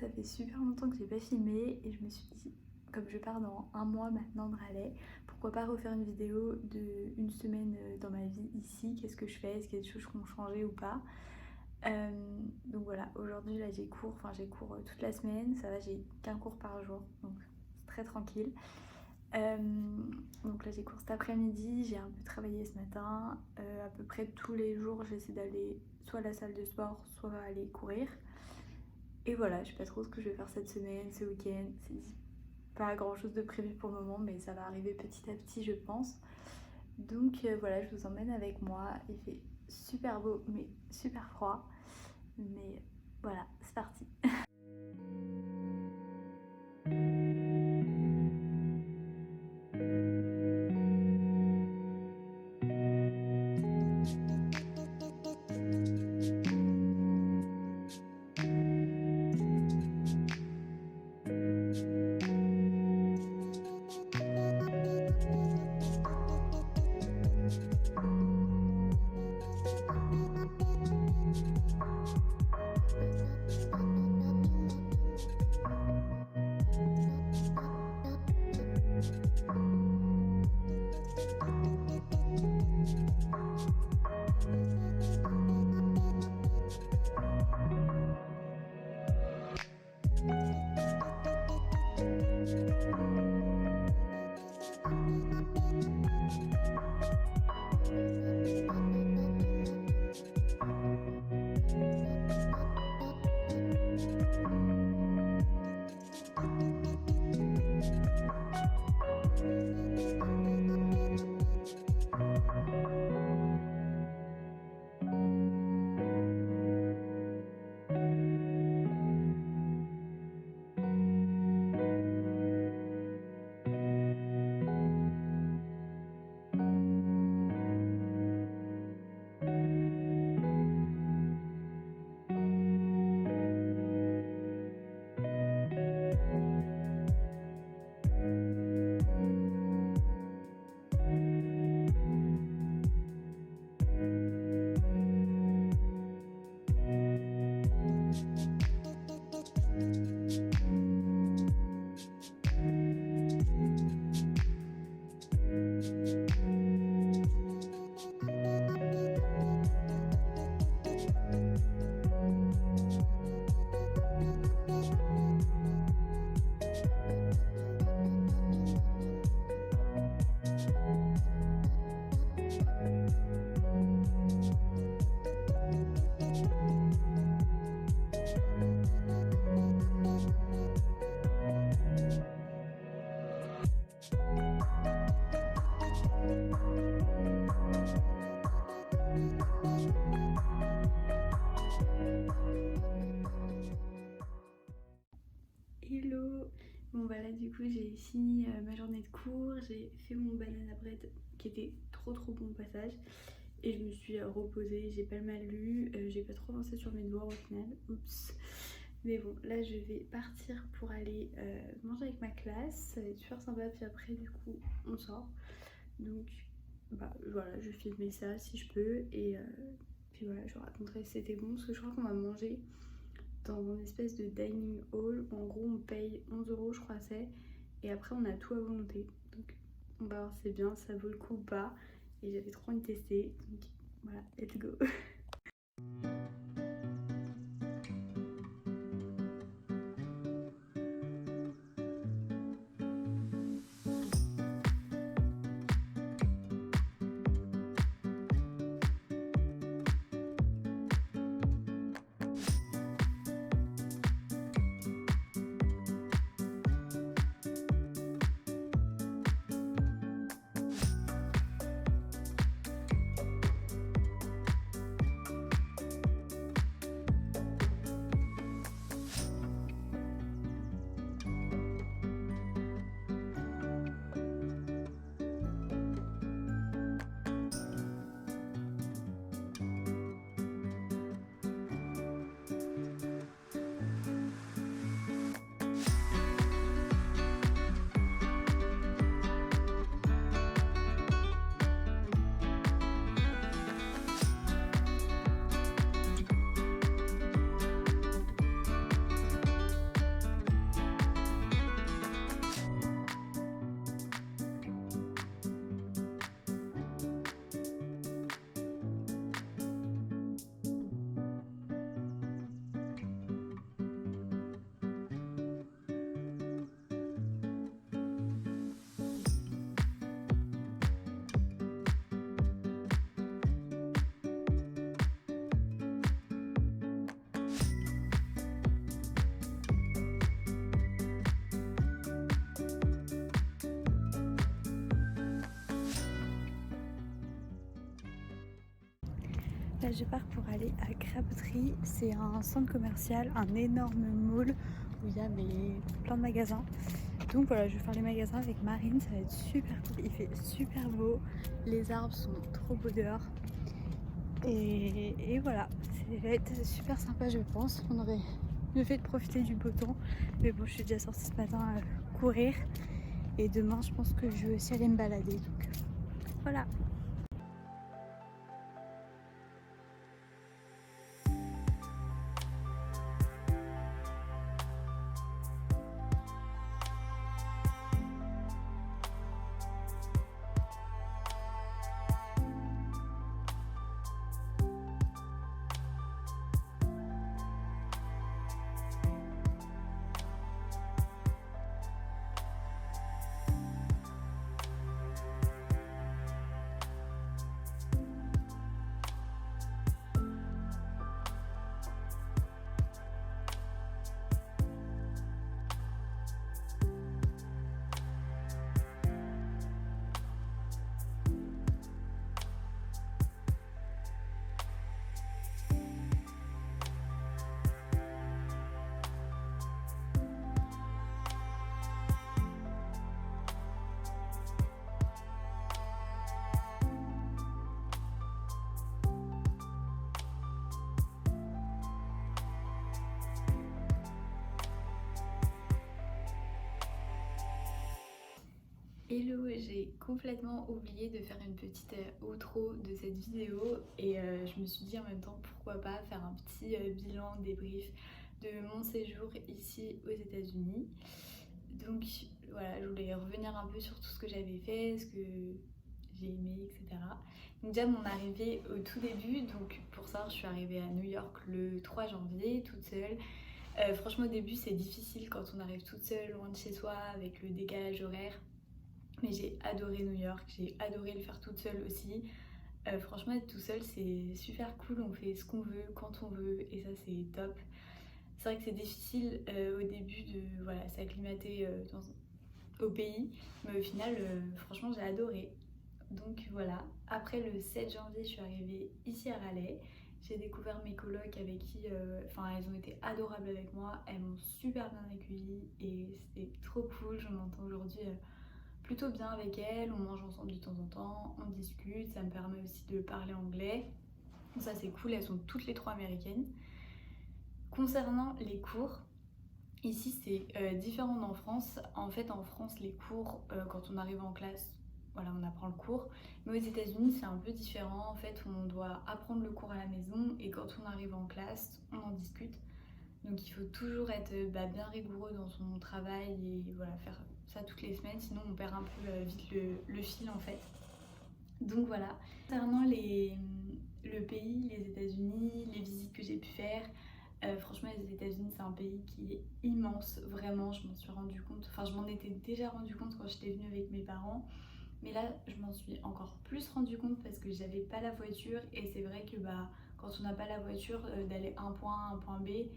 ça fait super longtemps que j'ai pas filmé et je me suis dit, comme je pars dans un mois maintenant de Raleigh, pourquoi pas refaire une vidéo de une semaine dans ma vie ici, qu'est-ce que je fais, est-ce qu'il y a des choses qui ont changé ou pas. Donc voilà, aujourd'hui là j'ai cours toute la semaine, ça va, j'ai qu'un cours par jour, donc c'est très tranquille. Donc là j'ai cours cet après-midi, j'ai un peu travaillé ce matin, à peu près tous les jours j'essaie d'aller soit à la salle de sport, soit aller courir. Et voilà, je sais pas trop ce que je vais faire cette semaine, ce week-end, c'est pas grand chose de prévu pour le moment, mais ça va arriver petit à petit je pense. Donc voilà, je vous emmène avec moi, il fait super beau mais super froid, mais voilà, c'est parti. Hello. Bon bah là du coup j'ai fini ma journée de cours, j'ai fait mon banana bread qui était trop bon au passage et je me suis reposée, j'ai pas mal lu, j'ai pas trop avancé sur mes devoirs au final, oups. Mais bon là je vais partir pour aller manger avec ma classe, ça va être super sympa, puis après du coup on sort. Donc bah voilà, je vais filmer ça si je peux et puis voilà, je raconterai si c'était bon parce que je crois qu'on va manger dans une espèce de dining hall où en gros on paye 11 € je crois c'est, et après on a tout à volonté, donc on va voir si c'est bien, ça vaut le coup ou pas, et j'avais trop envie de tester, donc voilà, let's go. Là je pars pour aller à Crabtree, c'est un centre commercial, un énorme mall où il y a plein de magasins. Donc voilà, je vais faire les magasins avec Marine, ça va être super cool, il fait super beau, les arbres sont trop beaux dehors. Et voilà, ça va être super sympa je pense. On aurait mieux fait de profiter du beau temps. Mais bon, je suis déjà sortie ce matin courir. Et demain, je pense que je vais aussi aller me balader. Donc voilà. Hello, j'ai complètement oublié de faire une petite outro de cette vidéo et je me suis dit en même temps pourquoi pas faire un petit bilan débrief de mon séjour ici aux États-Unis. Donc voilà, je voulais revenir un peu sur tout ce que j'avais fait, ce que j'ai aimé, etc. Donc déjà mon arrivée au tout début, donc pour ça je suis arrivée à New York le 3 janvier toute seule. Franchement au début c'est difficile quand on arrive toute seule loin de chez soi avec le décalage horaire. Mais j'ai adoré New York, j'ai adoré le faire toute seule aussi. Franchement, être tout seul, c'est super cool, on fait ce qu'on veut, quand on veut, et ça, c'est top. C'est vrai que c'est difficile au début de voilà, s'acclimater au pays, mais au final, franchement, j'ai adoré. Donc voilà, après le 7 janvier, je suis arrivée ici à Raleigh. J'ai découvert mes colocs avec qui, elles ont été adorables avec moi, elles m'ont super bien accueillie et c'était trop cool. Je m'entends aujourd'hui plutôt bien avec elles, on mange ensemble de temps en temps, on discute, ça me permet aussi de parler anglais. Donc ça c'est cool, elles sont toutes les trois américaines. Concernant les cours, ici c'est différent d'en France. En fait en France les cours, quand on arrive en classe, voilà on apprend le cours. Mais aux États-Unis c'est un peu différent, en fait on doit apprendre le cours à la maison et quand on arrive en classe, on en discute. Donc il faut toujours être bien rigoureux dans son travail et voilà, faire ça toutes les semaines, sinon on perd un peu vite le fil en fait. Donc voilà. Concernant le pays, les États-Unis, les visites que j'ai pu faire, franchement les États-Unis c'est un pays qui est immense, vraiment je m'en suis rendu compte, enfin je m'en étais déjà rendu compte quand j'étais venue avec mes parents. Mais là, je m'en suis encore plus rendu compte parce que j'avais pas la voiture et c'est vrai que quand on n'a pas la voiture, d'aller un point A, un point B,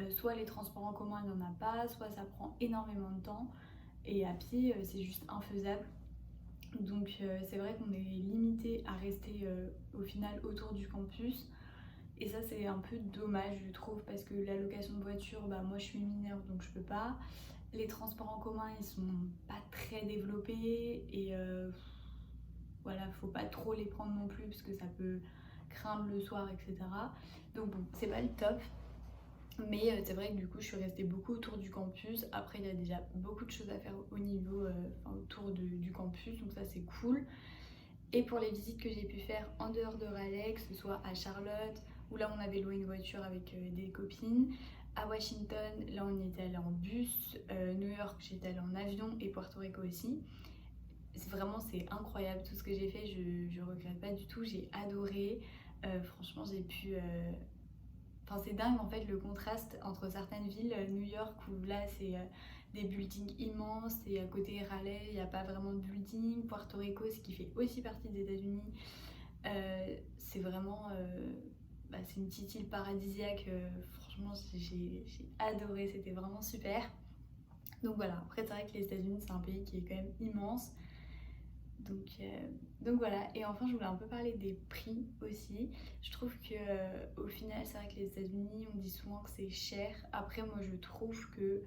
soit les transports en commun il n'y en a pas, soit ça prend énormément de temps et à pied c'est juste infaisable. Donc c'est vrai qu'on est limité à rester au final autour du campus et ça c'est un peu dommage je trouve parce que la location de voiture, moi je suis mineure donc je peux pas. Les transports en commun ils sont pas très développés et voilà, faut pas trop les prendre non plus parce que ça peut craindre le soir, etc. Donc bon, c'est pas le top. Mais c'est vrai que du coup je suis restée beaucoup autour du campus. Après il y a déjà beaucoup de choses à faire au niveau, autour du campus, donc ça c'est cool. Et pour les visites que j'ai pu faire en dehors de Raleigh, que ce soit à Charlotte, où là on avait loué une voiture avec des copines, à Washington, là on y était allé en bus, New York j'étais allée en avion et Porto Rico aussi. C'est incroyable tout ce que j'ai fait, je regrette pas du tout, j'ai adoré. Franchement j'ai pu... c'est dingue en fait le contraste entre certaines villes, New York où là c'est des buildings immenses et à côté Raleigh il n'y a pas vraiment de building, Porto Rico ce qui fait aussi partie des États-Unis, c'est vraiment c'est une petite île paradisiaque, franchement j'ai adoré, c'était vraiment super. Donc voilà, après c'est vrai que les États-Unis c'est un pays qui est quand même immense. Donc voilà, et enfin je voulais un peu parler des prix aussi. Je trouve que au final c'est vrai que les États-Unis on dit souvent que c'est cher. Après moi je trouve que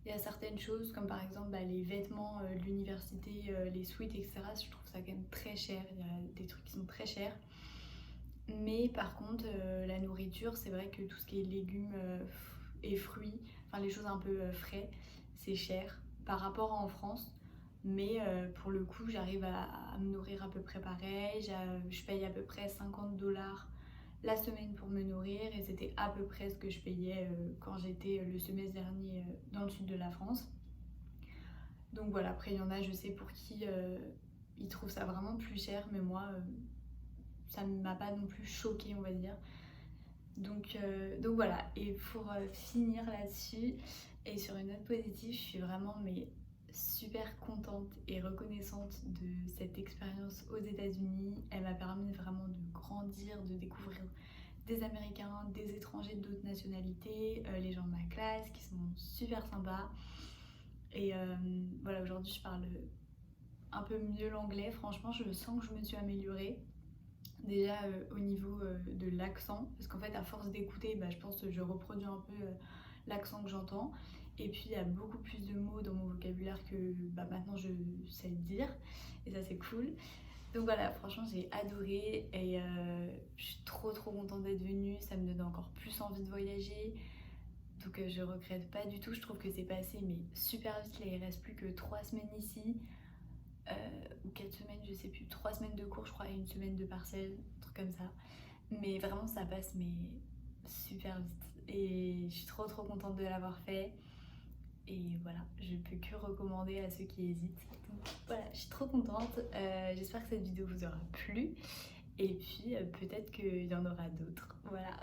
il y a certaines choses comme par exemple les vêtements de l'université, les suites etc. Je trouve ça quand même très cher. Il y a des trucs qui sont très chers. Mais par contre la nourriture c'est vrai que tout ce qui est légumes et fruits, enfin les choses un peu frais, c'est cher par rapport à en France. Mais pour le coup, j'arrive à me nourrir à peu près pareil. Je paye à peu près 50 $ la semaine pour me nourrir et c'était à peu près ce que je payais quand j'étais le semestre dernier dans le sud de la France. Donc voilà, après il y en a, je sais pour qui ils trouvent ça vraiment plus cher, mais moi ça ne m'a pas non plus choquée, on va dire. Donc voilà, et pour finir là-dessus, et sur une note positive, je suis vraiment super contente et reconnaissante de cette expérience aux États-Unis. Elle m'a permis vraiment de grandir, de découvrir des Américains, des étrangers d'autres nationalités, les gens de ma classe qui sont super sympas. Et voilà, aujourd'hui je parle un peu mieux l'anglais. Franchement, je sens que je me suis améliorée. Déjà au niveau de l'accent, parce qu'en fait à force d'écouter, je pense que je reproduis un peu l'accent que j'entends. Et puis il y a beaucoup plus de mots dans mon vocabulaire que maintenant je sais dire. Et ça c'est cool. Donc voilà, franchement j'ai adoré et je suis trop contente d'être venue. Ça me donne encore plus envie de voyager. Donc je regrette pas du tout. Je trouve que c'est passé mais super vite. Là il reste plus que 3 semaines ici. Ou 4 semaines, je sais plus, 3 semaines de cours je crois et une semaine de partiel, un truc comme ça. Mais vraiment ça passe mais super vite et je suis trop contente de l'avoir fait. Et voilà, je peux que recommander à ceux qui hésitent. Donc voilà, je suis trop contente. J'espère que cette vidéo vous aura plu. Et puis peut-être qu'il y en aura d'autres. Voilà.